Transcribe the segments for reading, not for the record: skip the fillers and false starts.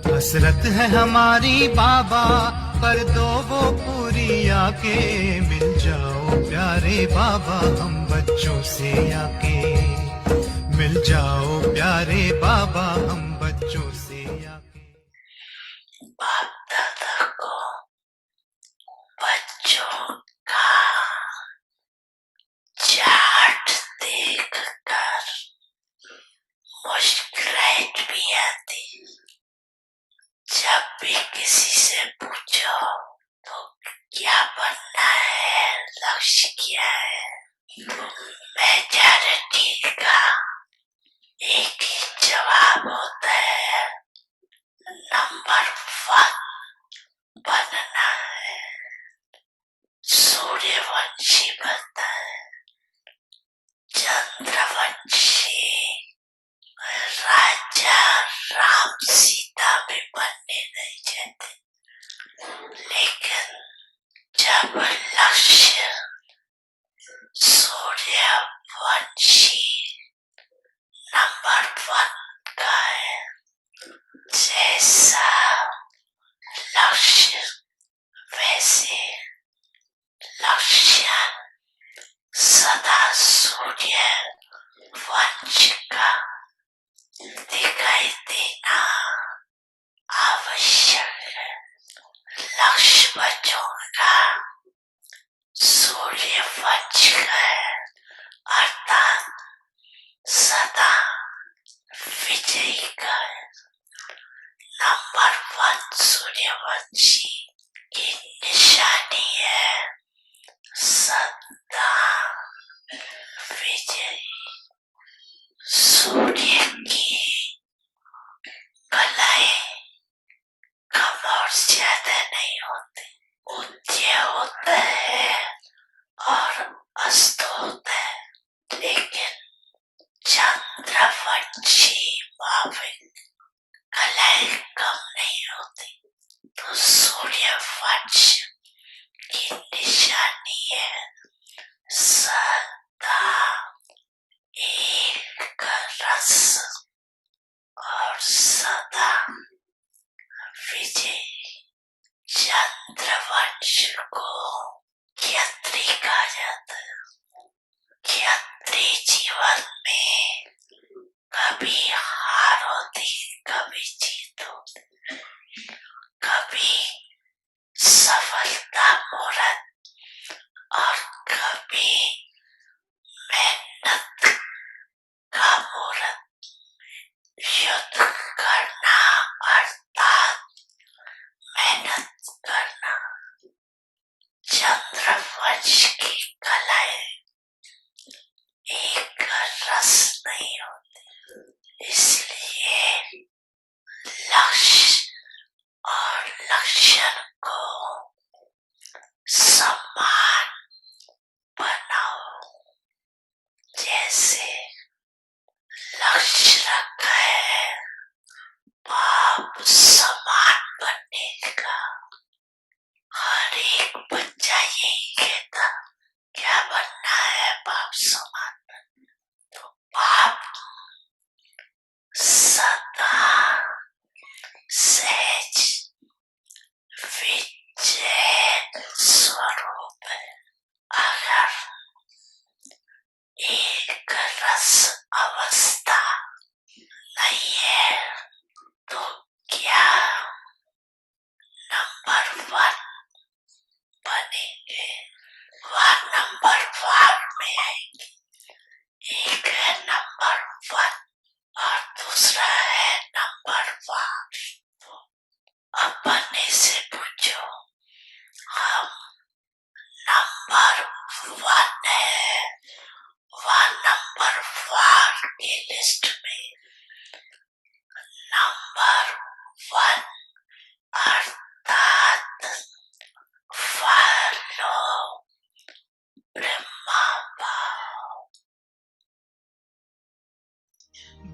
हसरत है हमारी बाबा, कर दो वो पूरी आके। मिल जाओ प्यारे बाबा हम बच्चों से आके। मिल जाओ प्यारे बाबा हम बच्चों से आके। बाप दादा को बच्चों का चार्ट देखकर मुस्कुराहट भी आती। जब भी किसी से पूछो तो क्या बनना है, लक्ष्य क्या है, मेजॉरिटी का एक ही जवाब होता है, नंबर 1 बनना है। सूर्यवंशी बनना है, चंद्रवंशी, राजा राम सीता भी बनने नहीं चाहते। लेकिन जब लक्ष्य सूर्यवंशी नंबर 1 का है, जैसा लक्ष्य वैसे लक्ष्य सदा सूर्यवंश का दिखाई देना आवश्यक है। लक्ष्य बच्चों का सूर्यवंश का है, अर्थात सदा विजयी का है। नंबर 1 सूर्यवंशी की निशानी है सदा विजयी। सूर्य की भलाई कम और ज्यादा नहीं होती, उदय होता है और अस्त होता है। लेकिन चंद्रवंशी माफिक कलाई कम नहीं होती। तो सूर्यवंश की निशानी है सदा एक रस और सदा विजय। चंद्रवंश को क्षत्रिय कहा जाता है। क्षत्रिय जीवन में कभी हार होती, कभी जीत होती, कभी सफलता मुहूर्त और कभी मेहनत का मुहूर्त। युद्ध करना अर्थात मेहनत करना। चंद्रवंश की कलाएं एक रस नहीं होती, इसलिए लक्ष्य और लक्षण को समान बनाओ। जैसे लक्ष्य रखा है बाप समान बनने का। हर एक बच्चा यही कहता, क्या बनना है बाप समान। तो बाप सदा सहज विजय स्वरूप है। अगर एक रस अवस्था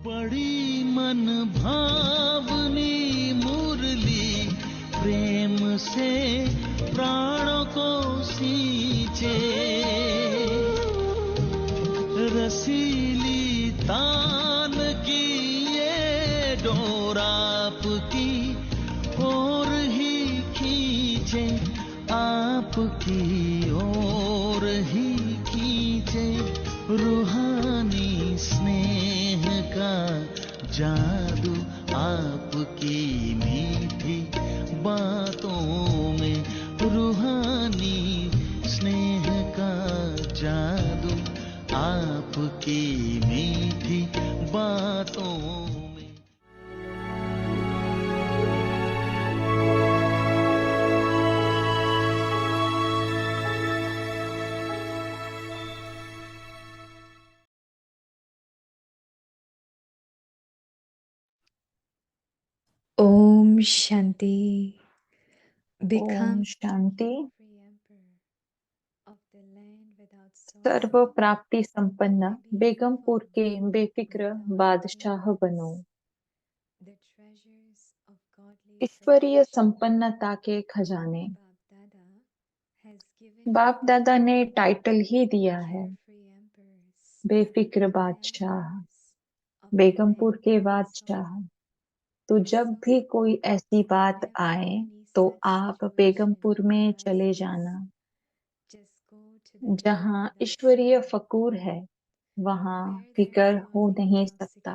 बड़ी मन भावनी मुरली प्रेम से प्राणों को सींचे, रसीली तान की ये डोर आपकी ओर ही खींचे, आपकी ओर ही खींचे, रूहानी स्नेह का जादू आपकी मीठी बातों में, रूहानी स्नेह का जादू आपकी मीठी बातों में। ओम शांति। ओम शांति। सर्व सर्व प्राप्ति संपन्न बेगमपुर के बेफिक्र बादशाह बनो। ईश्वरीय संपन्नता के खजाने। बाप दादा ने टाइटल ही दिया है, बेफिक्र बादशाह, बेगमपुर के बादशाह। तो जब भी कोई ऐसी बात आए तो आप बेगमपुर में चले जाना। जहाँ ईश्वरीय फकूर है वहाँ फिकर हो नहीं सकता।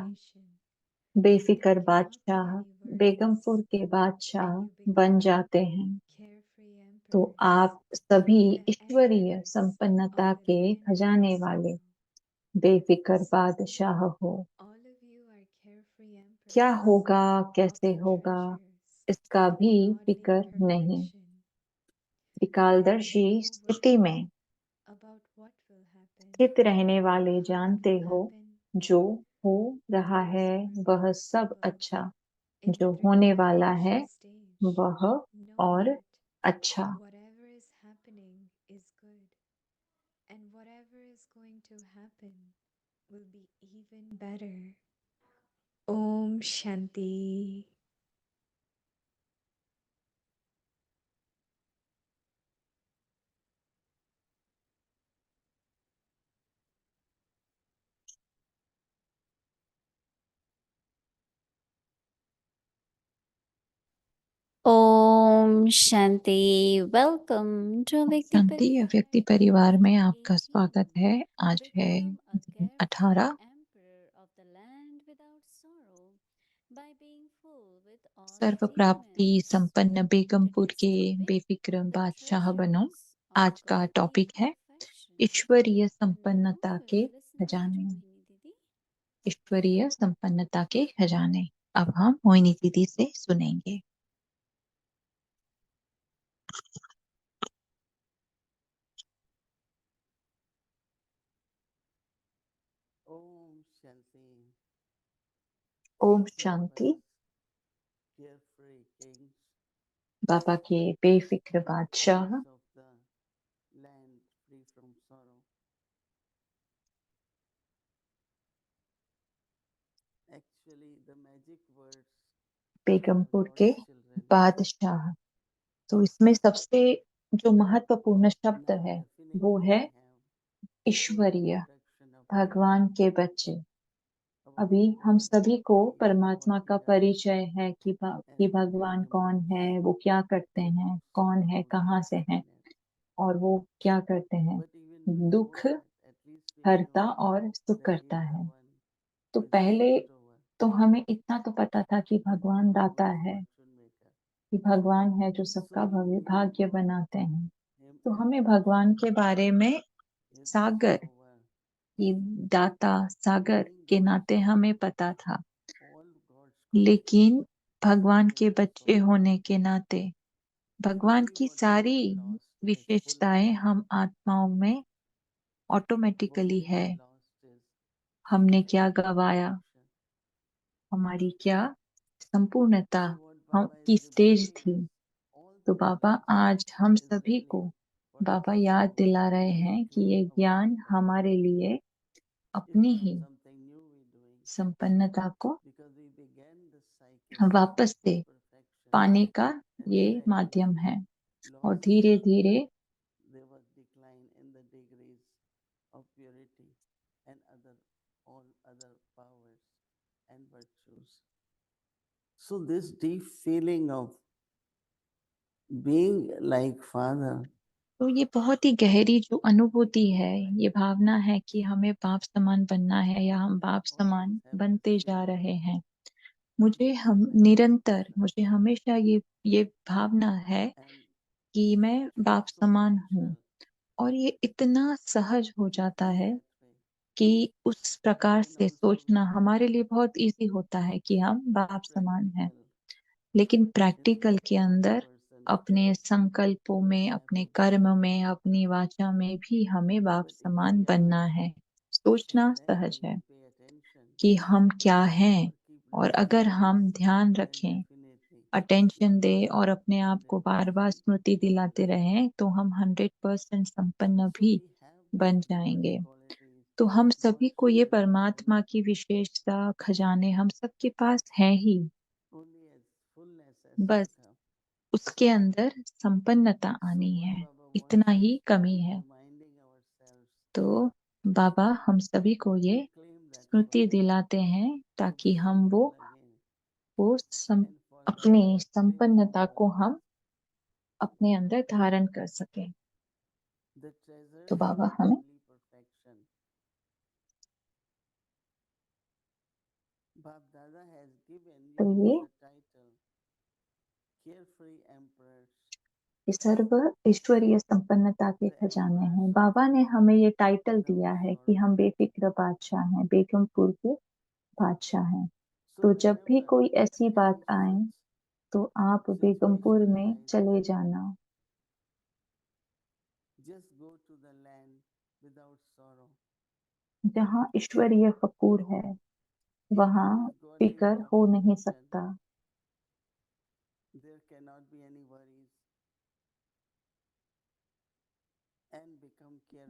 बेफिक्र बादशाह बेगमपुर के बादशाह बन जाते हैं। तो आप सभी ईश्वरीय संपन्नता के खजाने वाले बेफिक्र बादशाह हो। क्या होगा, कैसे होगा, इसका भी फिक्र नहीं। त्रिकालदर्शी स्थिति में स्थित रहने वाले जानते हो, जो हो रहा है वह सब अच्छा, जो होने वाला है वह और अच्छा। ओम शांति। ओम शांति। वेलकम टू व्यक्ति शांति व्यक्ति परिवार में आपका स्वागत है। आज है 18 सर्व प्राप्ति संपन्न बेगमपुर के बेफिक्र बादशाह बनो। आज का टॉपिक है ईश्वरीय संपन्नता के खजाने। ईश्वरीय संपन्नता के खजाने। अब हम मोहिनी दीदी से सुनेंगे। ओम शांति। ओम शांति। Carefree kings, बाबा के बेफिक्र बादशाह, kings of the land free from sorrow. Actually, the magic words Begampur are के Lord's children. बादशाह। तो इसमें सबसे जो महत्वपूर्ण शब्द Now है definitely वो है we have ईश्वरीय, introduction about भगवान के बच्चे। our अभी हम Lord, सभी को what परमात्मा का he does, परिचय है कि and भगवान everything कौन else. है, वो क्या करते हैं, कौन है, Sorrow, कहाँ से हैं happiness. और वो क्या करते हैं। But even before दुख that, at least we हरता know और सुख that he करता is the है। one तो who is पहले bestower, तो हमें इतना तो पता था कि भगवान दाता one है, fortune maker. कि भगवान है जो सबका So we भाग्य know बनाते हैं। him तो as हमें the भगवान के बारे में is सागर bestower. की दाता, सागर Being के God's नाते child, हमें पता था। all God's लेकिन भगवान creation के is the बच्चे soul. होने के नाते भगवान Only की what we सारी have lost is विशेषताएं fullness. हम आत्माओं में What ऑटोमेटिकली we है। have lost is हमने क्या गवाया, perfection. हमारी क्या संपूर्णता So what हम Baba की is स्टेज reminding थी। us all तो through बाबा this आज हम is the सभी को name for the बाबा याद teaching दिला रहे came हैं कि through ये our ज्ञान Baba. हमारे लिए It's अपनी not he something new we're doing. संपन्नता को because we began the cycle वापस से of perfection पाने का and ये gradually माध्यम है और lost धीरे धीरे there was decline in the degrees of purity and all other powers and virtues. So this deep feeling of being like Father तो ये बहुत ही गहरी जो अनुभूति है, ये भावना है कि हमें बाप समान बनना है या हम बाप समान बनते जा रहे हैं। मुझे हमेशा ये भावना है कि मैं बाप समान हूँ और ये इतना सहज हो जाता है कि उस प्रकार से सोचना हमारे लिए बहुत इजी होता है कि हम बाप समान हैं। लेकिन प्रैक्टिकल के अंदर अपने संकल्पों में, अपने कर्म में, अपनी वाचा में भी हमें बाप समान बनना है। सोचना सहज है कि हम क्या हैं और अगर हम ध्यान रखें, अटेंशन दे और अपने आप को बार बार स्मृति दिलाते रहें तो हम 100% संपन्न भी बन जाएंगे। तो हम सभी को ये परमात्मा की विशेषता, खजाने हम सबके पास है ही, बस उसके अंदर संपन्नता आनी है, इतना ही कमी है। तो बाबा हम सभी को ये स्मृति दिलाते हैं ताकि हम अपनी संपन्नता को हम अपने अंदर धारण कर सकें। तो बाबा हमें तो ये सर्व ईश्वरीय संपन्नता के खजाने हैं। बाबा ने हमें ये टाइटल दिया है कि हम बेफिक्र बादशाह हैं, बेगमपुर के बादशाह हैं। तो जब भी कोई ऐसी बात आए तो आप बेगमपुर में चले जाना। जहाँ ईश्वरीय फकूर है वहाँ फिकर हो नहीं सकता।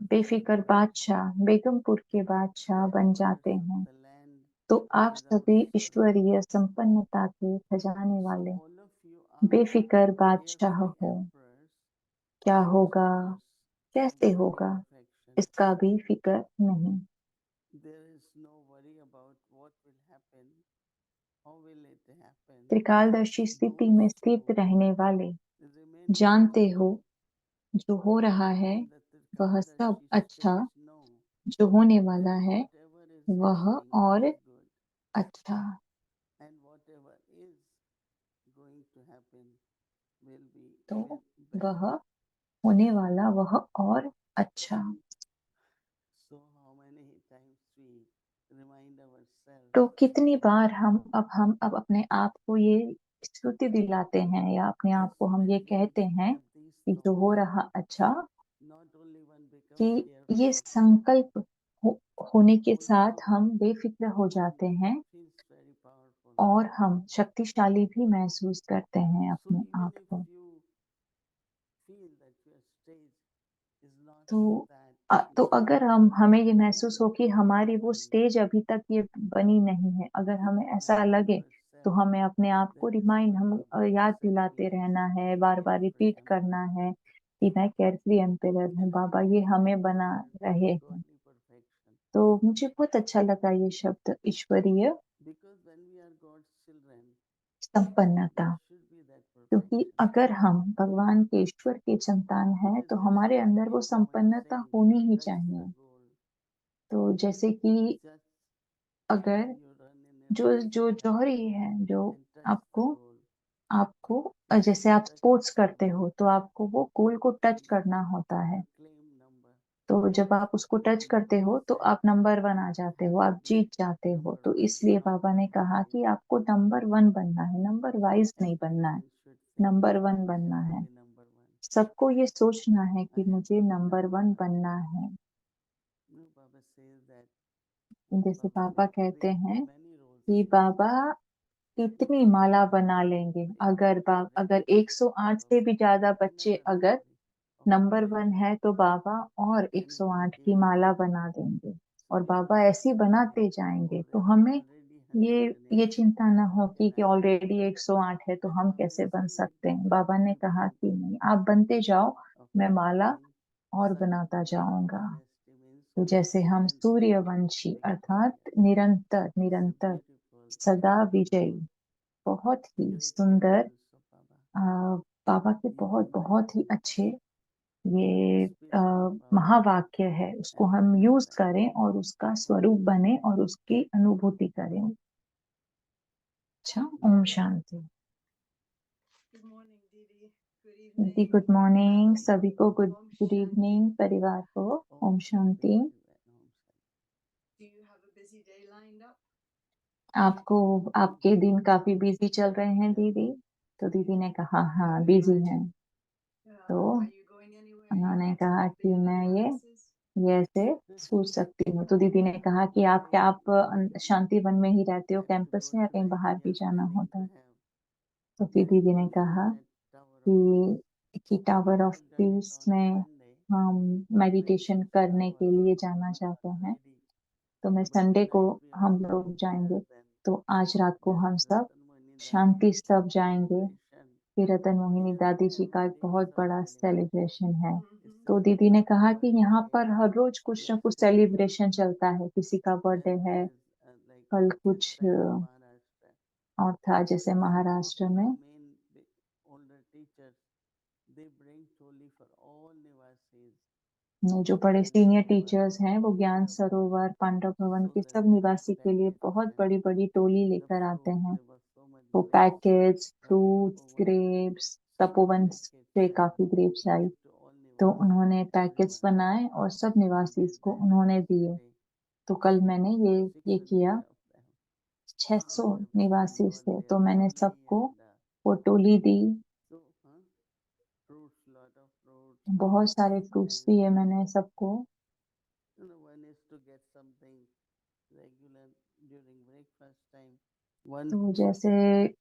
बेफिक्र बादशाह बेगमपुर के बादशाह बन जाते हैं। तो आप सभी ईश्वरीय संपन्नता के खजाने वाले बेफिक्र बादशाह हो। क्या होगा, कैसे होगा, इसका भी फिक्र नहीं। त्रिकालदर्शी स्थिति में स्थित रहने वाले जानते हो जो हो रहा है वह सब अच्छा, जो होने वाला है वह और अच्छा। तो वह होने वाला वह और अच्छा। तो कितनी बार हम अब अपने आप को ये स्मृति दिलाते हैं या अपने आप को हम ये कहते हैं कि जो हो रहा अच्छा, कि ये संकल्प होने के साथ हम बेफिक्र हो जाते हैं और हम शक्तिशाली भी महसूस करते हैं अपने आप को। तो अगर हमें ये महसूस हो कि हमारी वो स्टेज अभी तक ये बनी नहीं है, अगर हमें ऐसा लगे तो हमें अपने आप को याद दिलाते रहना है, बार बार रिपीट करना है कि मैं केयरफ्री एम्पेयर हूँ, बाबा ये हमें बना रहे हैं। तो मुझे बहुत अच्छा लगा ये शब्द ईश्वरीय संपन्नता, क्योंकि अगर हम भगवान के ईश्वर के संतान हैं तो हमारे अंदर वो संपन्नता होनी ही चाहिए। तो जैसे कि अगर जो जौहरी है, जो आपको जैसे आप स्पोर्ट्स करते हो तो आपको वो गोल को टच करना होता है। तो जब आप उसको टच करते हो तो आप नंबर 1 आ जाते हो, आप जीत जाते हो। तो इसलिए बाबा ने कहा कि आपको नंबर 1 बनना है, नंबर वाइज नहीं बनना है, नंबर 1 बनना है। सबको ये सोचना है कि मुझे नंबर 1 बनना है। जैसे बाबा कहते हैं कि बाबा कितनी माला बना लेंगे, अगर 108 से भी ज्यादा बच्चे अगर नंबर 1 है तो बाबा और 108 की माला बना देंगे। और बाबा ऐसे ही बनाते जाएंगे, तो हमें ये चिंता ना हो कि ऑलरेडी 108 है तो हम कैसे बन सकते हैं। बाबा ने कहा कि नहीं, आप बनते जाओ, मैं माला और बनाता जाऊंगा। तो जैसे हम सूर्यवंशी अर्थात निरंतर निरंतर सदा विजयी, बहुत ही सुंदर आ, बाबा के बहुत बहुत ही अच्छे ये महावाक्य है, उसको हम यूज करें और उसका स्वरूप बने और उसकी अनुभूति करें। अच्छा, ओम शांति। दीदी गुड मॉर्निंग, सभी को गुड गुड इवनिंग, परिवार को ओम शांति। आपको आपके दिन काफी बिजी चल रहे हैं दीदी? तो दीदी ने कहा हाँ बिजी हैं। तो उन्होंने कहा कि मैं ये ऐसे सोच सकती हूँ। तो दीदी ने कहा कि आप शांति वन में ही रहते हो कैंपस में, या कहीं बाहर भी जाना होता है? तो फिर दीदी ने कहा कि टावर ऑफ पीस में हम मेडिटेशन करने के लिए जाना चाहते हैं, तो मैं संडे को हम लोग जाएंगे। तो आज रात को हम सब शांति स्तव जाएंगे। फिर रतन मोहिनी दादी जी का एक बहुत बड़ा सेलिब्रेशन है। तो दीदी ने कहा कि यहाँ पर हर रोज कुछ ना कुछ सेलिब्रेशन चलता है, किसी का बर्थडे है, कल कुछ और था जैसे महाराष्ट्र में। जो बड़े सीनियर टीचर्स हैं वो ज्ञान सरोवर पांडव भवन के सब निवासी के लिए बहुत बड़ी बड़ी टोली लेकर आते हैं। वो पैकेट्स, फ्रूट्स, ग्रेप्स, तपोवन से काफी ग्रेप्स आई, तो उन्होंने पैकेट्स बनाए और सब निवासी को उन्होंने दिए। तो कल मैंने ये किया, 600 निवासी थे, तो मैंने सबको वो टोली दी। बहुत सारे फ्रूट्स दिए मैंने सबको। तो जैसे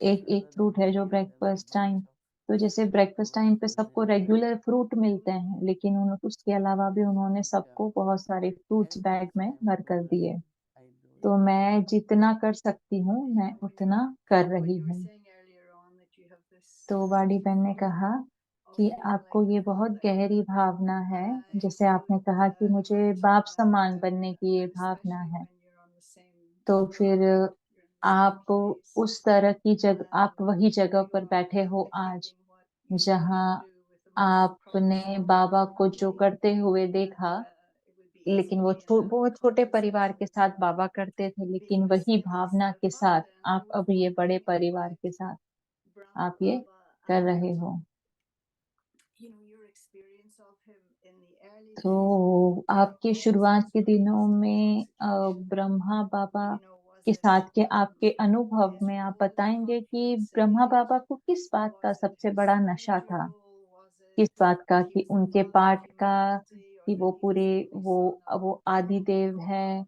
एक एक फ्रूट है जो ब्रेकफास्ट टाइम, तो जैसे ब्रेकफास्ट टाइम पे सबको रेगुलर फ्रूट मिलते हैं, लेकिन उसके अलावा भी उन्होंने सबको बहुत सारे फ्रूट्स बैग में भर कर दिए। तो मैं जितना कर सकती हूँ मैं उतना कर रही हूँ। तो बाड़ी बहन ने कहा कि आपको ये बहुत गहरी भावना है, जैसे आपने कहा कि मुझे बाप समान बनने की ये भावना है। तो फिर आप उस तरह की जगह, आप वही जगह पर बैठे हो आज जहाँ आपने बाबा को जो करते हुए देखा, लेकिन वो बहुत छोटे परिवार के साथ बाबा करते थे, लेकिन वही भावना के साथ आप अब ये बड़े परिवार के साथ आप ये कर रहे हो। तो आपके शुरुआत के दिनों में ब्रह्मा बाबा के साथ के आपके अनुभव में आप बताएंगे कि ब्रह्मा बाबा को किस बात का सबसे बड़ा नशा था? किस बात का? कि उनके पाठ का, कि वो पूरे वो आदि देव है,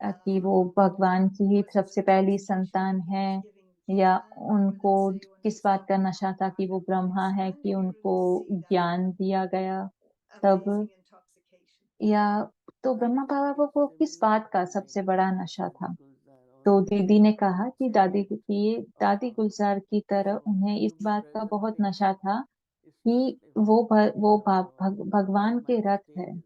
कि वो भगवान की ही सबसे पहली संतान है, या उनको किस बात का नशा था कि वो ब्रह्मा है, कि उनको ज्ञान दिया गया तब, या तो ब्रह्मा बाबा को किस बात का सबसे बड़ा नशा था? तो दीदी ने कहा कि दादी गुलजार की तरह उन्हें इस बात का बहुत नशा था कि भगवान के रथ है,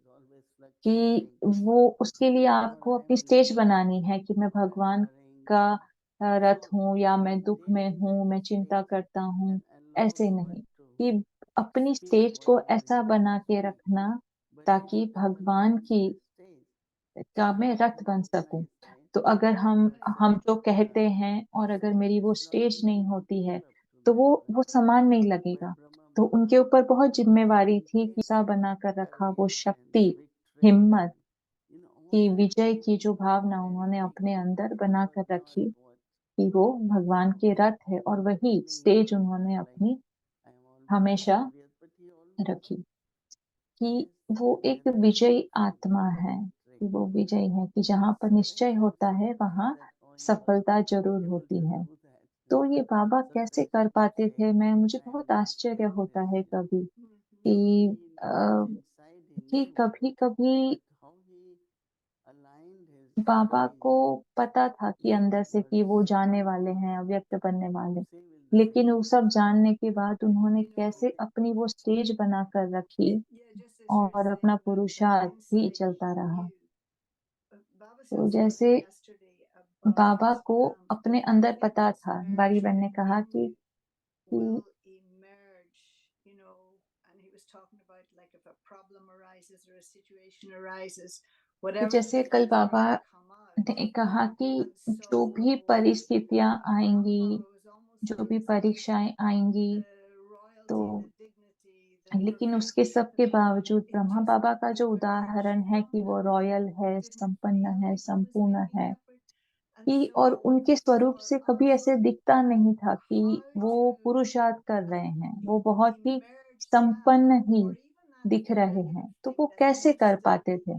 कि वो उसके लिए आपको अपनी स्टेज बनानी है कि मैं भगवान का रथ हूँ, या मैं दुख में हूँ, मैं चिंता करता हूँ, ऐसे नहीं, कि अपनी स्टेज को ऐसा बना के रखना ताकि भगवान की का मैं रथ बन सकूं। तो अगर हम जो कहते हैं और अगर मेरी वो स्टेज नहीं होती है तो वो समान नहीं लगेगा। तो उनके ऊपर बहुत जिम्मेवारी थी कि सा बना कर रखा, वो शक्ति, हिम्मत की, विजय की जो भावना उन्होंने अपने अंदर बना कर रखी, कि वो भगवान के रथ है, और वही स्टेज उन्होंने अपनी हमेशा रखी, कि वो एक विजयी आत्मा है, कि वो विजयी है, कि जहाँ पर निश्चय होता है वहाँ सफलता जरूर होती है। तो ये बाबा कैसे कर पाते थे? मुझे बहुत आश्चर्य होता है कभी कि कभी कभी बाबा को पता था कि अंदर से कि वो जाने वाले हैं, अव्यक्त बनने वाले। लेकिन वो सब जानने के बाद उन्होंने कैसे अपनी वो स्टेज बनाकर रखी और अपना पुरुषार्थ भी चलता रहा। तो जैसे बाबा को अपने अंदर पता था, बारी बहन ने कहा कि कि जैसे कल बाबा ने कहा कि जो भी परिस्थितियां आएंगी, जो भी परीक्षाएं आएंगी, तो लेकिन उसके सब के बावजूद ब्रह्मा बाबा का जो उदाहरण है कि वो रॉयल है, संपन्न है, संपूर्ण है, कि और उनके स्वरूप से कभी ऐसे दिखता नहीं था कि वो पुरुषार्थ कर रहे हैं, वो बहुत ही संपन्न ही दिख रहे हैं। तो वो कैसे कर पाते थे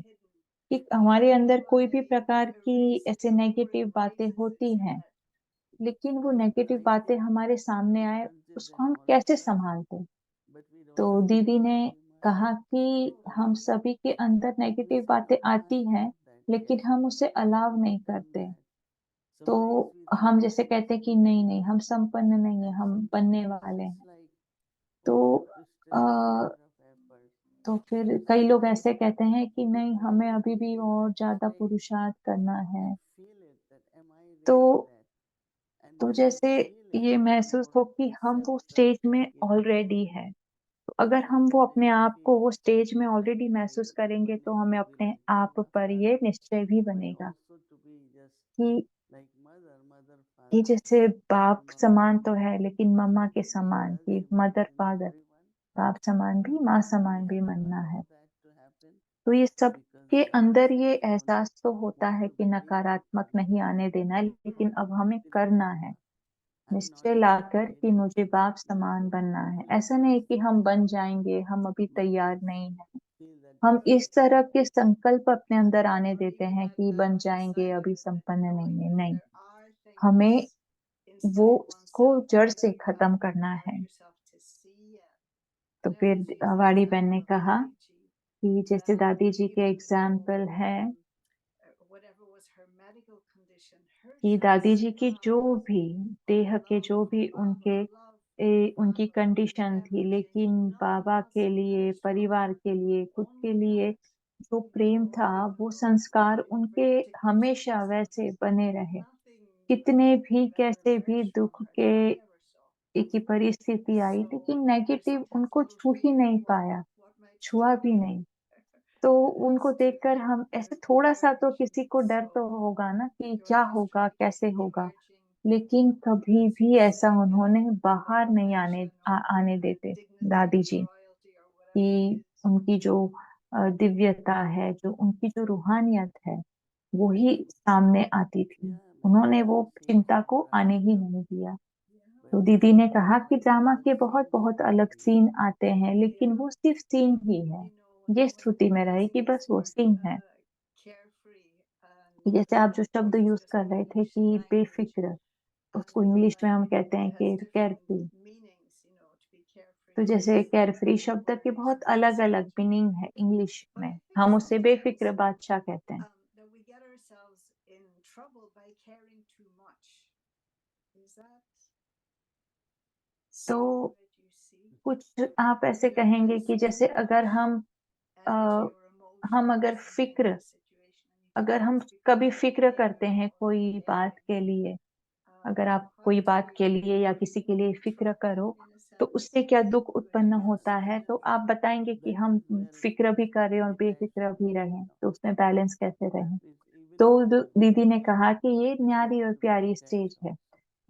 कि हमारे अंदर कोई भी प्रकार की ऐसे नेगेटिव बातें होती हैं, लेकिन वो नेगेटिव बातें हमारे सामने आए, उसको हम कैसे संभालते। तो दीदी ने कहा कि हम सभी के अंदर नेगेटिव बातें आती हैं, लेकिन हम उसे अलाव नहीं करते। तो हम जैसे कहते हैं कि नहीं नहीं, हम संपन्न नहीं है, हम बनने वाले हैं। तो तो फिर कई लोग ऐसे कहते हैं कि नहीं, हमें अभी भी और ज्यादा पुरुषार्थ करना है। तो तो जैसे ये महसूस हो कि हम वो स्टेज में ऑलरेडी है। तो अगर हम वो अपने आप को वो स्टेज में ऑलरेडी महसूस करेंगे, तो हमें अपने आप पर ये निश्चय भी बनेगा कि ये जैसे बाप समान तो है, लेकिन मम्मा के समान, कि मदर फादर, बाप समान भी माँ समान भी बनना है। तो ये सब के अंदर ये एहसास तो होता है कि नकारात्मक नहीं आने देना है, लेकिन अब हमें करना है, निश्चय लाकर कि मुझे बाप समान बनना है। ऐसा नहीं कि हम बन जाएंगे, हम अभी तैयार नहीं है। हम इस तरह के संकल्प अपने अंदर आने देते हैं कि बन जाएंगे, अभी संपन्न नहीं है। नहीं, हमें वो उसको जड़ से खत्म करना है। तो फिर वाणी बहन ने कहा कि जैसे दादी जी के एग्जाम्पल है कि दादी जी की जो भी देह के जो भी उनकी कंडीशन थी, लेकिन बाबा के लिए, परिवार के लिए, खुद के लिए जो प्रेम था, वो संस्कार उनके हमेशा वैसे बने रहे। कितने भी कैसे भी दुख के की परिस्थिति आई, लेकिन नेगेटिव उनको छू ही नहीं पाया, छुआ भी नहीं। तो उनको देखकर हम ऐसे थोड़ा-सा तो किसी को डर तो होगा ना कि क्या होगा, कैसे होगा? लेकिन कभी भी ऐसा उन्होंने बाहर नहीं आने देते दादी जी, कि उनकी जो दिव्यता है, जो उनकी जो रूहानियत है, वो ही सामने आती थी। उन्होंने वो चिंता को आने ही नहीं दिया। तो दीदी ने कहा कि ड्रामा के बहुत-बहुत अलग सीन आते हैं, लेकिन वो सिर्फ सीन ही है। ये श्रुति में रहे कि बस वो सीन है। कि जैसे आप जो शब्द यूज़ कर रहे थे कि बेफ़िक्र, उसको इंग्लिश में हम कहते हैं कि केयरफ्री। तो जैसे केयरफ्री शब्द के बहुत अलग-अलग मीनिंग है इंग्लिश में। हम उसे बेफ़िक्र बादशाह कहते हैं। तो कुछ आप ऐसे कहेंगे कि जैसे अगर अ, हम अगर हम कभी फ़िक्र करते हैं कोई बात के लिए, अगर आप कोई बात के लिए या किसी के लिए फ़िक्र करो, तो उससे क्या दुःख उत्पन्न होता है? तो आप बताएँगे कि हम फ़िक्र भी करें और बेफ़िक्र भी रहें, तो उसमें बैलेंस कैसे रहें? तो दीदी ने कहा कि ये न्यारी और प्यारी स्टेज है,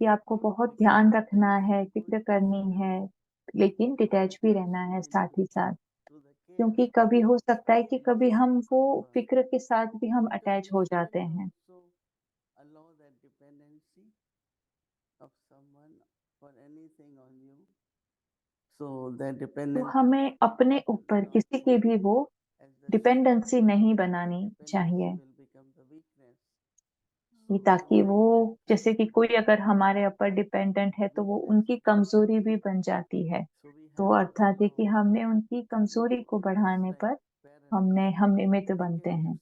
कि आपको बहुत ध्यान रखना है, फ़िक्र करनी है, लेकिन डिटैच भी रहना है साथ ही साथ। क्योंकि कभी हो सकता है कि कभी हम वो फ़िक्र के साथ भी हम अटैच हो जाते हैं। तो हमें अपने ऊपर किसी की भी वो डिपेंडेंसी नहीं बनानी चाहिए, कि ताकि वो जैसे कि कोई अगर हमारे ऊपर डिपेंडेंट है, तो वो उनकी कमज़ोरी भी बन जाती है। तो अर्थात है कि हमने उनकी कमज़ोरी को बढ़ाने पर हम निमित्त बनते हैं।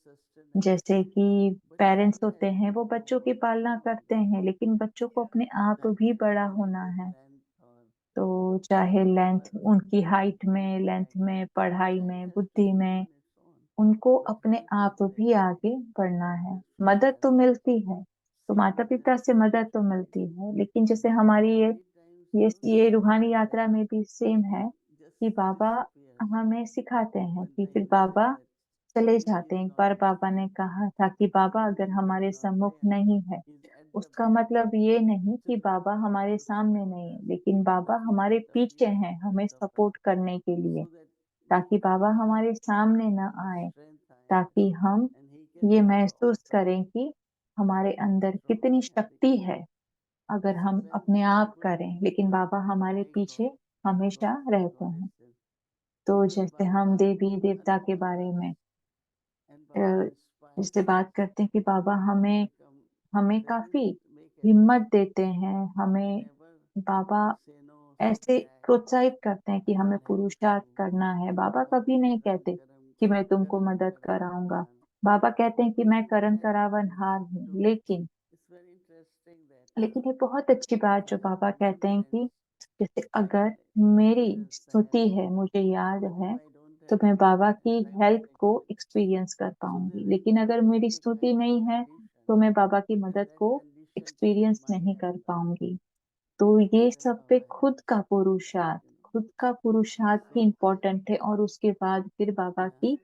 जैसे कि पेरेंट्स होते हैं वो बच्चों की पालना करते हैं, लेकिन बच्चों को अपने आप भी बड़ा होना है। तो चाहे लेंथ उनकी हाइट में, लेंथ में, पढ़ाई में, बुद्धि में, उनको अपने आप भी आगे बढ़ना है। मदद तो मिलती है, तो माता-पिता से मदद तो मिलती है, लेकिन जैसे हमारी ये रूहानी यात्रा में भी सेम है कि बाबा हमें सिखाते हैं कि फिर बाबा चले जाते हैं। एक बार बाबा ने कहा था कि बाबा अगर हमारे सम्मुख नहीं है, उसका मतलब ये नहीं कि बाबा हमारे सामने नहीं है, लेकिन बाबा हमारे पीछे हैं हमें सपोर्ट करने के लिए, ताकि बाबा हमारे सामने ना आए, ताकि हम ये महसूस करें कि हमारे अंदर कितनी शक्ति है अगर हम अपने आप करें, लेकिन बाबा हमारे पीछे हमेशा रहते हैं। तो जैसे हम देवी-देवता के बारे में अ, जैसे बात करते हैं कि बाबा हमें हमें काफ़ी हिम्मत देते हैं, हमें बाबा ऐसे प्रोत्साहित करते हैं कि हमें पुरुषार्थ करना है। बाबा कभी नहीं कहते कि मैं तुमको मदद कराऊँगा। बाबा कहते हैं कि मैं करन करावन हार हूँ, लेकिन ये बहुत अच्छी बात जो बाबा कहते हैं कि जैसे अगर मेरी स्तुति है, मुझे याद है, तो मैं बाबा की हेल्प को एक्सपीरियंस कर पाऊँगी। लेकिन अगर मेरी स्तुति नहीं है, तो मैं बाबा की मदद को एक्सपीरियंस नहीं कर पाऊँगी। तो ये सब पे खुद का पुरुषार्थ ही इम्पोर्टेंट है और उसके बाद फिर बाबा की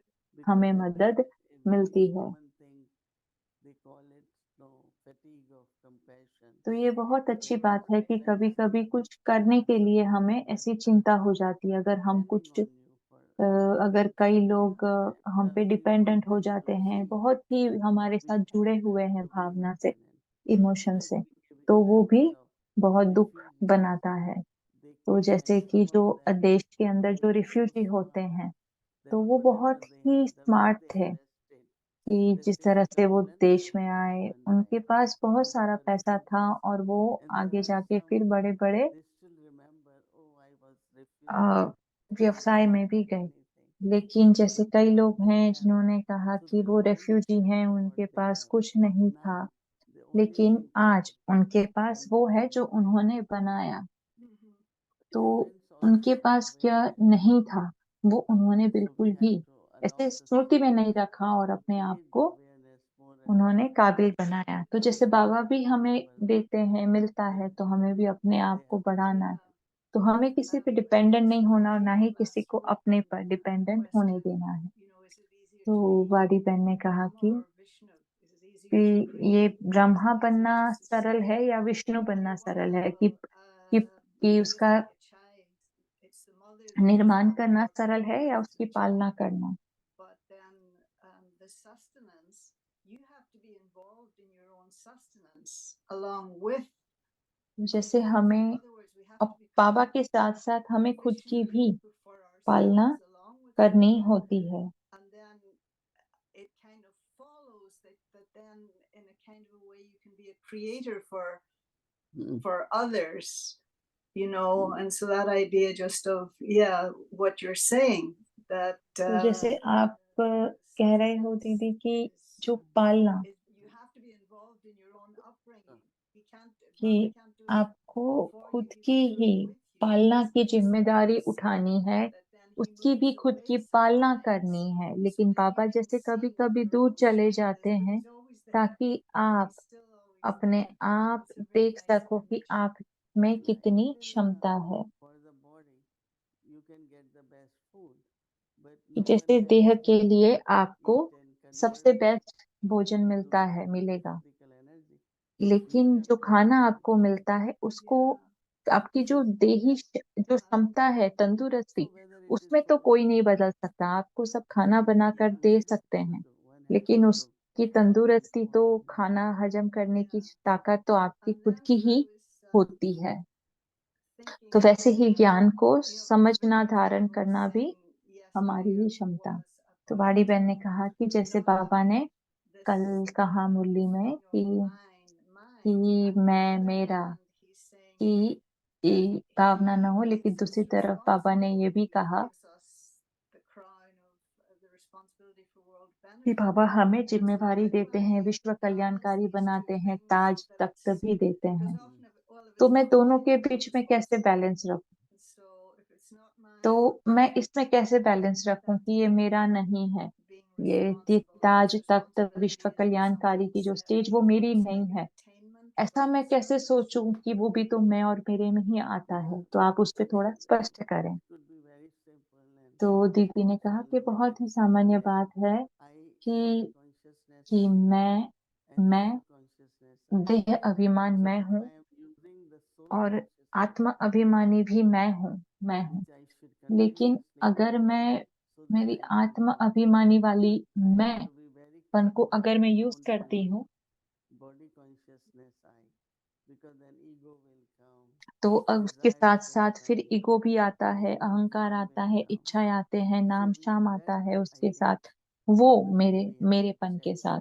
हमें मदद मिलती है। तो ये बहुत अच्छी बात है कि कभी-कभी कुछ करने के लिए हमें ऐसी चिंता हो जाती है। अगर कई लोग हम पे डिपेंडेंट हो जाते हैं, बहुत ही हमारे साथ जुड़े हुए हैं भावना से, इमोशन से, तो वो भी बहुत दुःख बनाता है। तो जैसे कि जो देश के अंदर जो रिफ्यूजी होते हैं, तो वो बहुत ही स्मार्ट थे कि जिस तरह से वो देश में आए, उनके पास बहुत सारा पैसा था और वो आगे जाके फिर बड़े-बड़े अ, व्यवसाय में भी गए। लेकिन जैसे कई लोग हैं जिन्होंने कहा कि वो रिफ्यूजी हैं, उनके पास कुछ नहीं था, लेकिन आज उनके पास वो है जो उन्होंने बनाया। तो उनके पास क्या नहीं था, वो उन्होंने बिल्कुल भी ऐसे स्मृति में नहीं रखा और अपने आप को उन्होंने काबिल बनाया। तो जैसे बाबा भी हमें देते हैं, मिलता है, तो हमें भी अपने आप को बढ़ाना है। तो हमें किसी पे डिपेंडेंट नहीं होना और ना ही किसी को अपने पर डिपेंडेंट होने देना है। तो वाडी बहन ने कहा कि ये ब्रह्मा बनना सरल है या विष्णु बनना सरल है कि उसका निर्माण करना सरल है या उसकी पालना करना। जैसे हमें अब बाबा के साथ-साथ हमें खुद की भी पालना करनी होती है। Mm. And so that idea just of, yeah, what you're saying, that तो जैसे आप कह रहे हो दीदी कि जो पालना you have to be involved in your own upbringing. He can't, कि Baba can't do it आपको for you, खुद he की can do he it with you. पालना This की this ज़िम्मेदारी this उठानी है, that then he उसकी भी moves खुद की away पालना sometimes करनी है। so लेकिन that you बाबा can जैसे see what कभी-कभी you're दूर चले showing जाते this, but हैं, he's always there. ताकि आप He's still always there. अपने आप It's a very देख nice सको कि image. आप में कितनी क्षमता है। For the body, you can get the best food, but कि no one जैसे can देह के actually लिए आपको eat and convert सबसे it बेस्ट भोजन into मिलता है, मिलेगा। physical energy. You लेकिन have जो to खाना actually आपको मिलता है, उसको आपकी जो जो क्षमता है, तंदुरुस्ती, so whether it is उसमें for तो कोई नहीं बदल सकता। आपको सब खाना बनाकर eating दे rice, सकते हैं, one has to लेकिन improve. उसकी तंदुरुस्ती तो खाना हजम करने की ताकत तो आपकी खुद की ही होती है। तो वैसे ही ज्ञान को समझना, धारण करना भी हमारी ही क्षमता। तो वाणी बहन ने कहा कि जैसे बाबा ने कल कहा मुरली में कि मैं, मेरा की भावना ना हो, लेकिन दूसरी तरफ बाबा ने ये भी कहा कि बाबा हमें जिम्मेवारी देते हैं, विश्व कल्याणकारी बनाते हैं, ताज तख्त भी देते हैं, तो मैं दोनों के बीच में कैसे बैलेंस रखूं? तो मैं इसमें कैसे बैलेंस रखूं कि ये मेरा नहीं है, ताज तख्त विश्व कल्याणकारी की जो स्टेज वो मेरी नहीं है, ऐसा मैं कैसे सोचूं कि वो भी तो मैं और मेरे में ही आता है? तो आप उस पे थोड़ा स्पष्ट करें। could be very simple and तो दीदी ने कहा कि बहुत ही सामान्य बात है I कि consciousness कि and मैं soul consciousness I. देह अभिमान So मैं if हूँ I am using the soul और consciousness, आत्मा अभिमानी भी मैं हूँ। which I should continuously लेकिन अगर मैं so मेरी then आत्मा अभिमानी वाली I have मैं to be very पन को careful अगर to मैं put यूज on करती my हूँ body consciousness I, because then ego will come, तो अब उसके साथ desires will साथ फिर come, ईगो भी आता है, अहंकार fear आता will है, come. इच्छाएं आते हैं, So नाम with शाम आता that है I उसके need साथ, वो to मेरे continuously पन के check. साथ।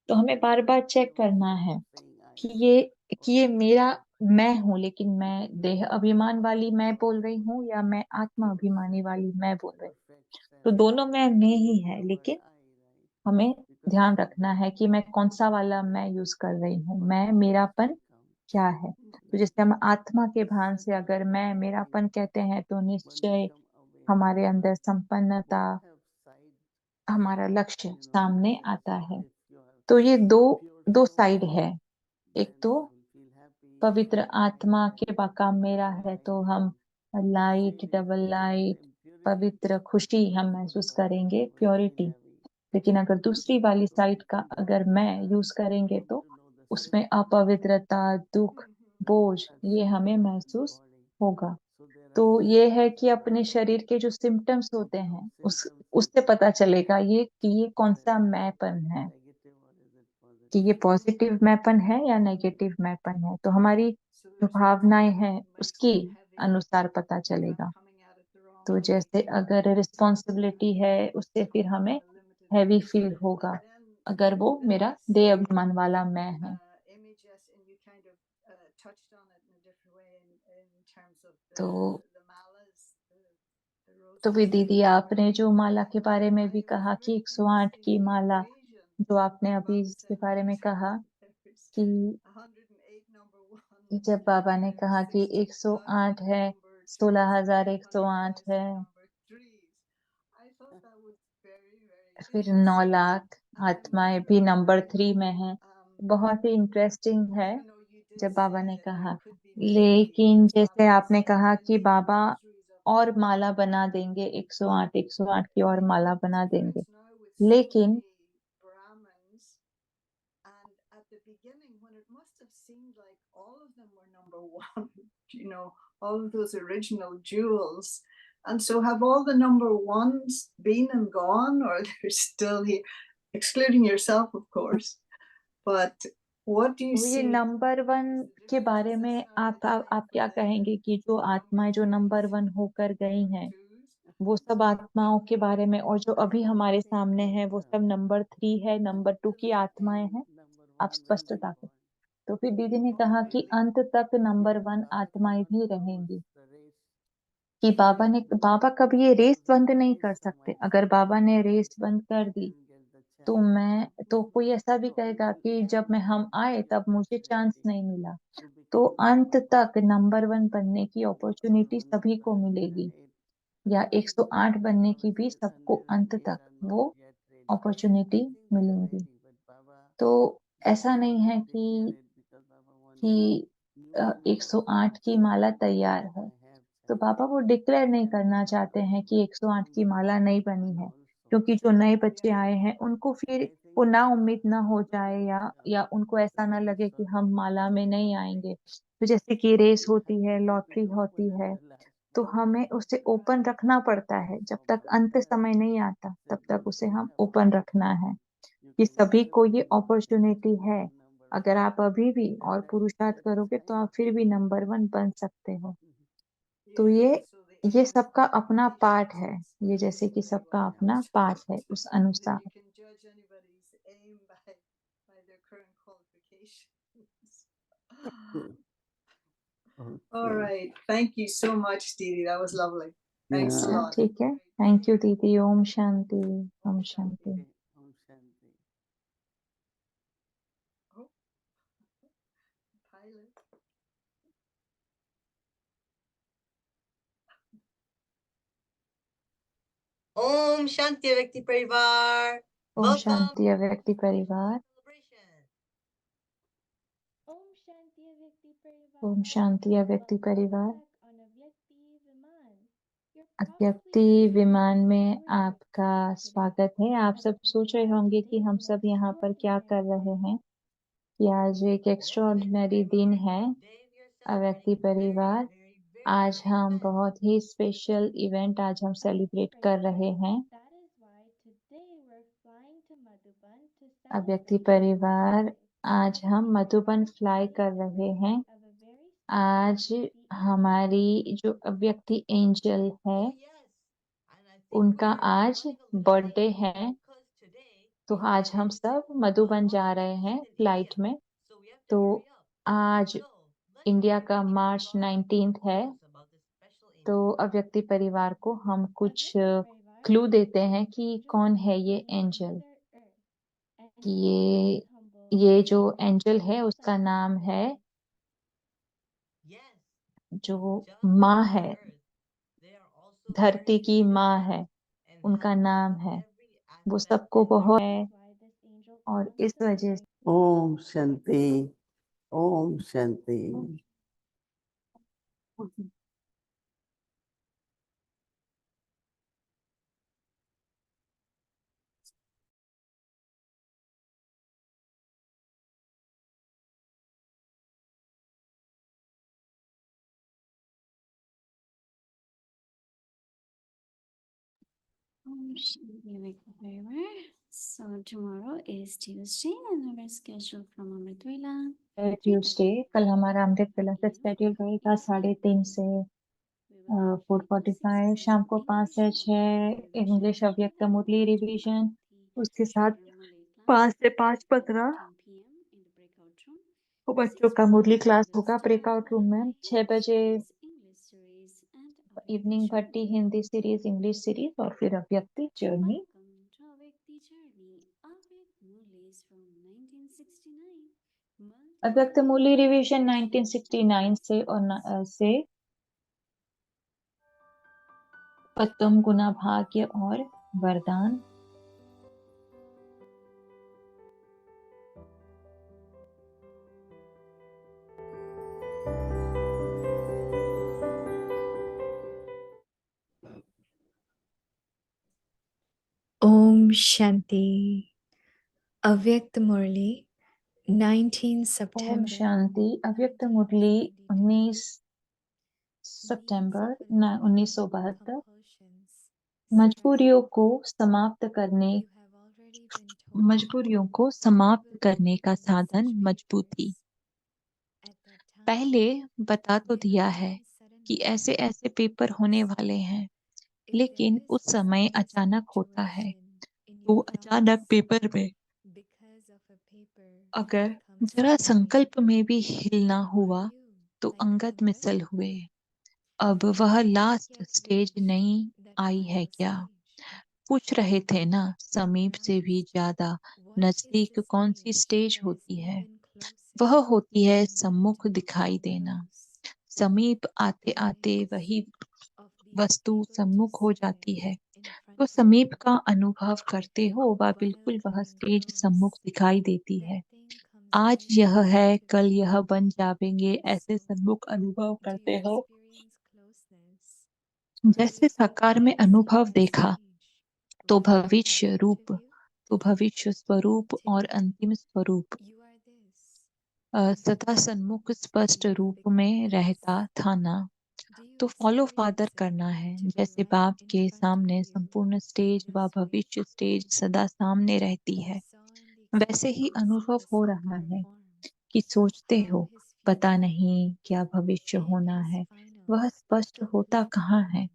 तो हमें बार So बार I चेक don't करना stop है saying I कि am or ये I मेरा am I. मैं हूँ, लेकिन मैं देह अभिमान वाली मैं बोल रही हूँ या मैं आत्मा अभिमानी वाली मैं बोल रही हूँ। Perfect तो self दोनों में ही using है, the word लेकिन I, right? हमें Because ध्यान then रखना है कि मैं कौन सा वाला मैं यूज कर रही हूँ, मैं मेरापन will come. क्या है। तो Like जैसे हम आत्मा के भान से such a अगर मैं beautiful thing मेरापन कहते हैं तो when we निश्चय become aware. हमारे अंदर Both संपन्नता, have side, हमारा लक्ष्य सामने message. आता So है। if you are तो ये दो pure दो soul, साइड है। एक then तो you will feel happy पवित्र and आत्मा light के and काम मेरा very है तो हम enlightened. Light, Same double in light, impurity. पवित्र खुशी हम Also महसूस the करेंगे, heart will feel purity. heavy. लेकिन अगर दूसरी वाली So साइड का अगर मैं the यूज करेंगे come तो to know the उसमें symptoms अपवित्रता, दुख, बोझ are ये हमें symptoms in the महसूस body. होगा। So there तो are ये है कि symptoms अपने शरीर के जो सिम्टम्स होते and हैं those symptoms will उससे tell पता you चलेगा ये कि ये कौन सा whether it is मैंपन है, negative or is it कि ये positive. पॉजिटिव मैंपन है या नेगेटिव मैंपन है। तो हमारी So जो there's nothing भावनाएं that हैं makes उसकी you heavy अनुसार पता if I'm चलेगा। coming at it the wrong तो way. जैसे अगर रिस्पॉन्सिबिलिटी है उससे फिर हमें A limited heavy view. Feel होगा Then, अगर वो then मेरा the देह second अभिमान वाला मैं है। image, yes, and you kind of touched on it in a different way in terms of तो the malas, the तो फिर rosaries that दीदी you wear. आपने जो माला के बारे में भी I was कहा कि very 108 interested की in the माला, equation जो आपने where अभी Baba इसके said बारे that में कहा there's कि 108 number ones जब बाबा ने and कहा कि 108 16,000 है, number twos and 16,108 है, 100,000 number threes. I thought that was very, very फिर 9 interesting. लाख And I'm आत्माएं भी wondering, नंबर 3 में है। बहुत ही इंटरेस्टिंग है even though you did जब बाबा say ने that there कहा। could be many, लेकिन as जैसे Baba has आपने said, कहा कि many बाबा rosaries of और love. माला बना देंगे, 108 की और My माला बना देंगे। experience now with so लेकिन many Brahmins, and at the beginning, when it must have seemed like all of them were number one, all of those original jewels. And so, have all the number ones been and gone, or they're still here, excluding yourself, of course? But what do you तो ये see number 1 is the के difference? बारे Is में this now the आप time for क्या कहेंगे कि जो the number आत्माएं जो नंबर 1 threes, होकर गई number हैं, twos? वो सब आत्माओं के बारे में, और जो अभी I हमारे think सामने है वो that सब नंबर 3 है, नंबर 2 की till the आत्माएं end, हैं। number आप one will be स्पष्टता करें। born. तो फिर दीदी ने Oh, कहा कि really? अंत तक नंबर Because 1 Baba आत्माएं cannot भी close रहेंगी। the race. कि बाबा कभी ये रेस Close बंद the नहीं race कर for सकते। अगर myself, बाबा ने रेस बंद कर दी then get the chance. तो कोई ऐसा भी So कहेगा until कि जब end, हम आए there is तब मुझे चांस possibility नहीं मिला। to तो become अंत number one. तक नंबर 1 बनने की And all अपॉर्चुनिटी सभी को मिलेगी, 108, या 108 बनने Baba की भी says सबको अंत 108 तक are not वो yet ready. I opportunity think they are मिलेंगी। ready, but Baba तो ऐसा doesn't नहीं want to है declare it because Baba wants कि newcomers 108 की to माला know तैयार that है। I have तो chance. पापा वो डिक्लेयर नहीं And करना चाहते हैं कि 108 की number माला नहीं बनी 1 है, also. क्योंकि जो नए बच्चे Yeah. आए हैं उनको फिर I think वो ना Baba उम्मीद ना हो knows जाए, that या उनको ऐसा ना race लगे कि or हम माला में competition नहीं something आएंगे। तो जैसे कि रेस होती है, has to लॉटरी be होती open at है, the last तो moment. हमें उसे ओपन Right. रखना पड़ता है। जब So तक अंत Baba समय नहीं आता तब said तक you उसे don't हम have to ओपन wait. रखना है You कि can सभी still को ये come and अपॉर्चुनिटी still है। be number अगर one. आप अभी भी और And पुरुषार्थ that करोगे तो आप chance फिर भी नंबर 1 बन सकते हो। तो Yes. So the ये aim is सबका to be अपना पार्ट है, patient ये with जैसे कि सबका anyone अपना else. पार्ट है उस That अनुसार। you can judge anybody's aim by their current qualifications. All okay. right. Thank you so much, Didi. That was lovely. Thanks a Yeah. lot. ठीक है, Great थैंक यू sharing. दीदी। Om Shanti, Om ओम Shanti. शांति। Om Shanti. Om Shanti Vyakti Parivar. ओम Welcome शांति अव्यक्ति परिवार। celebration. Om Shanti अव्यक्ति परिवार। ओम शांति अव्यक्ति परिवार। Back on अव्यक्ति विमान। You're अव्यक्ति probably विमान wondering में what we're आपका doing today. स्वागत है। आप सब अव्यक्ति सोच रहे परिवार होंगे today कि हम is सब यहाँ पर क्या कर रहे extraordinary. हैं, कि आज एक एक्स्ट्राऑर्डिनरी दिन है। Today we are अव्यक्ति celebrating परिवार, very आज big हम event. बहुत ही स्पेशल इवेंट आज हम सेलिब्रेट कर रहे हैं। That is why today we're flying to Madhuban to अव्यक्ति celebrate परिवार, this आज हम मधुबन फ्लाई कर रहे हैं। of a very special आज Avyakti हमारी जो अव्यक्ति एंजल है, Oh yes. And I think उनका we are आज running a little birthday late है। because today तो is आज हम his सब मधुबन जा March रहे हैं 19th in फ्लाइट India. में। So we have to तो hurry up. आज So let's इंडिया tell का Vyakti मार्च Parivar 19th है। clues about this special तो angel. अव्यक्ति परिवार को हम कुछ Avyakti परिवार क्लू is देते an हैं कि angel कौन from है ये planet angel. Mother Earth. And कि he is humble ये and जो he एंजल है lives उसका on नाम Mother है, Earth. Yes. जो Just like माँ Mother है, Earth, they are also धरती very की माँ है, selfless and उनका helpful नाम in है। every वो aspect सबको in their बहुत That है, is why this angel और comes इस to वजह से bring Om Shanti. Om Shanti. So tomorrow is Tuesday and our schedule from Amritwila. Tuesday, कल हमारा अमृत वेला से शेड्यूल रहेगा 3:30 से 4:45, शाम को 5 से 6 इंग्लिश अव्यक्त मुरली रिवीजन, उसके साथ 5 से 5:15 बच्चों का मुरली क्लास होगा ब्रेकआउट रूम में। 6 बजे इवनिंग भट्टी हिंदी सीरीज, इंग्लिश सीरीज, और फिर अव्यक्ति journey. Welcome to Avyakti Journey. Avyak Mulis from 1969. अव्यक्त मुरली रिवीजन 1969 से और से उत्तम गुना भाग्य और वरदान। ओम शांति। अव्यक्त मुरली 19 ओम सितंबर शांति। अव्यक्त मुरली 19 सितंबर 1972। मजबूरियों को समाप्त करने का साधन मजबूती। पहले बता तो दिया है कि ऐसे ऐसे पेपर होने वाले हैं, लेकिन उस समय अचानक होता है। तो अचानक पेपर में अगर जरा संकल्प में भी हिलना हुआ तो अंगद मिसल हुए। अब वह लास्ट स्टेज नहीं आई है क्या? पूछ रहे थे ना, समीप से भी ज्यादा नजदीक कौन सी स्टेज होती है? वह होती है सम्मुख दिखाई देना। समीप आते आते वही वस्तु सम्मुख हो जाती है। तो समीप का अनुभव करते हो, वह बिल्कुल वह स्टेज सम्मुख दिखाई देती है। आज यह है, कल यह बन जावेंगे, ऐसे सम्मुख अनुभव करते हो। जैसे साकार में अनुभव देखा तो भविष्य रूप, तो भविष्य स्वरूप और अंतिम स्वरूप सदा सन्मुख स्पष्ट रूप में रहता था ना। तो फॉलो फादर करना है। जैसे बाप के सामने संपूर्ण स्टेज व भविष्य स्टेज सदा सामने रहती है, वैसे ही अनुभव हो रहा है कि सोचते हो पता नहीं क्या भविष्य होना है, वह स्पष्ट होता कहाँ है,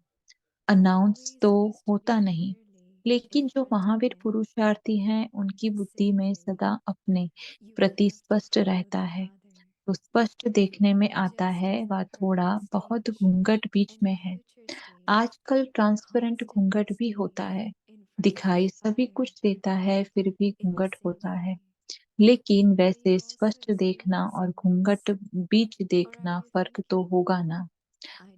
अनाउंस तो होता नहीं। लेकिन जो महावीर पुरुषार्थी हैं, उनकी बुद्धि में सदा अपने प्रति स्पष्ट रहता है। तो स्पष्ट देखने में आता है, वह थोड़ा बहुत घूंघट बीच में है। आजकल ट्रांसपेरेंट घूंघट भी होता है, दिखाई सभी कुछ देता है, फिर भी घूंघट होता है। लेकिन वैसे स्पष्ट देखना और घूंघट बीच देखना फर्क तो होगा ना।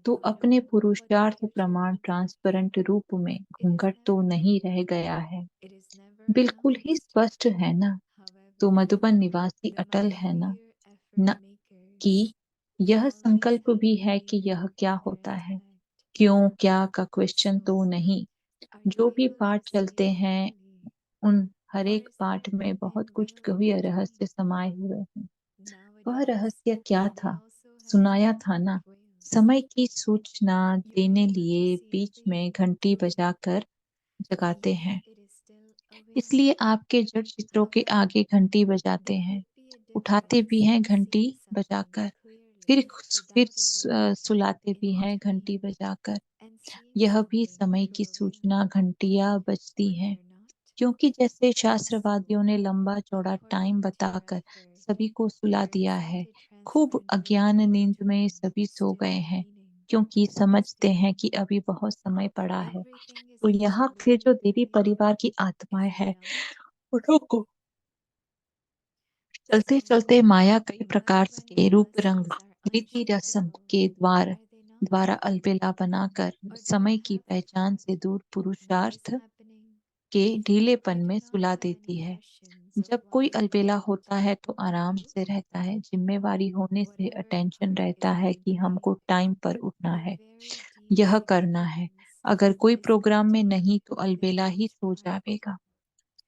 तो अपने पुरुषार्थ प्रमाण ट्रांसपेरेंट रूप में घूंघट तो नहीं रह गया है, बिल्कुल ही स्पष्ट है ना। तो मधुबन निवासी अटल है ना, न कि यह संकल्प भी है कि यह क्या होता है, क्यों क्या का क्वेश्चन तो नहीं। जो भी पाठ चलते हैं उन हर एक पाठ में बहुत कुछ गहरी रहस्य समाये हुए हैं। वह रहस्य क्या था, सुनाया था ना। समय की सूचना देने लिए बीच में घंटी बजाकर जगाते हैं, इसलिए आपके जड़ चित्रों के आगे घंटी बजाते हैं, उठाते भी हैं घंटी बजाकर, फिर सुलाते भी हैं घंटी बजाकर। यह भी समय की सूचना घंटियां बजती हैं, क्योंकि जैसे शास्त्रवादियों ने लंबा चौड़ा टाइम बताकर सभी को सुला दिया है, खूब अज्ञान नींद में सभी सो गए हैं, क्योंकि समझते हैं कि अभी बहुत समय पड़ा है। तो यहाँ फिर जो देवी परिवार की आत्माएं हैं, उन्हों को चलते चलते माया कई प्रकार के रूप रंग रीति रस्म के द्वारा अलबेला बनाकर समय की पहचान से दूर पुरुषार्थ के ढीलेपन में सुला देती है। जब कोई अलबेला होता है तो आराम से रहता है, जिम्मेवारी होने से अटेंशन रहता है कि हमको टाइम पर उठना है, यह करना है। अगर कोई प्रोग्राम में नहीं तो अलबेला ही सो जाएगा,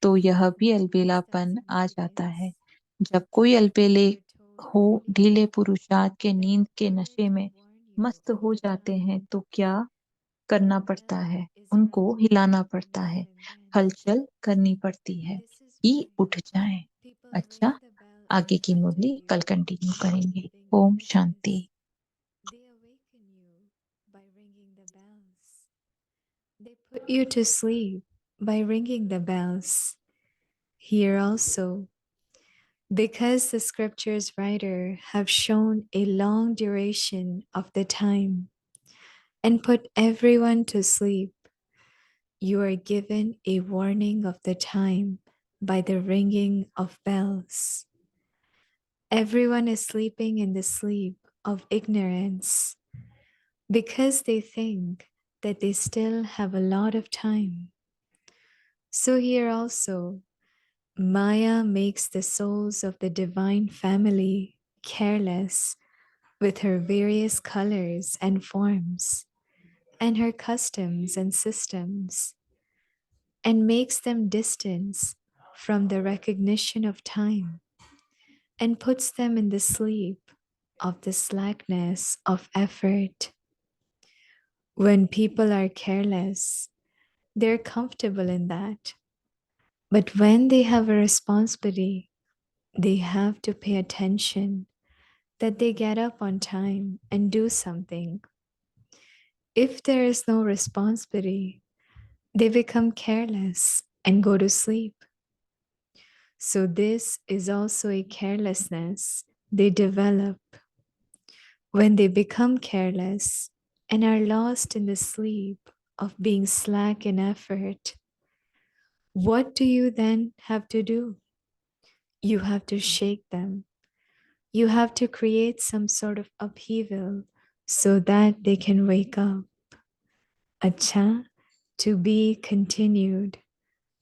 तो यह भी अलबेलापन आ जाता है। जब कोई अलबेले हो ढीले पुरुषार्थ के नींद के नशे में मस्त हो जाते हैं तो क्या करना पड़ता है, उनको हिलाना पड़ता है, हलचल करनी पड़ती है कि उठ जाएं। अच्छा, आगे की मुरली कल कंटिन्यू करेंगे। Om Shanti. They put you to sleep by ringing the bells. Here also, because the scripture's writer have shown a long duration of the time and put everyone to sleep, you are given a warning of the time by the ringing of bells. Everyone is sleeping in the sleep of ignorance because they think that they still have a lot of time. So here also, Maya makes the souls of the divine family careless with her various colors and forms, and her customs and systems, and makes them distance from the recognition of time, and puts them in the sleep of the slackness of effort. When people are careless, they're comfortable in that. But when they have a responsibility, they have to pay attention that they get up on time and do something. If there is no responsibility, they become careless and go to sleep. So this is also a carelessness they develop. When they become careless and are lost in the sleep of being slack in effort, what do you then have to do? You have to shake them. You have to create some sort of upheaval so that they can wake up. Acha, to be continued.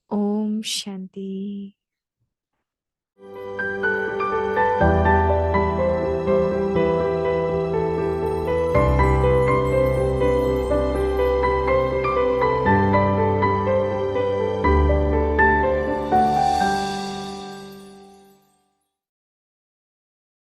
Om Shanti.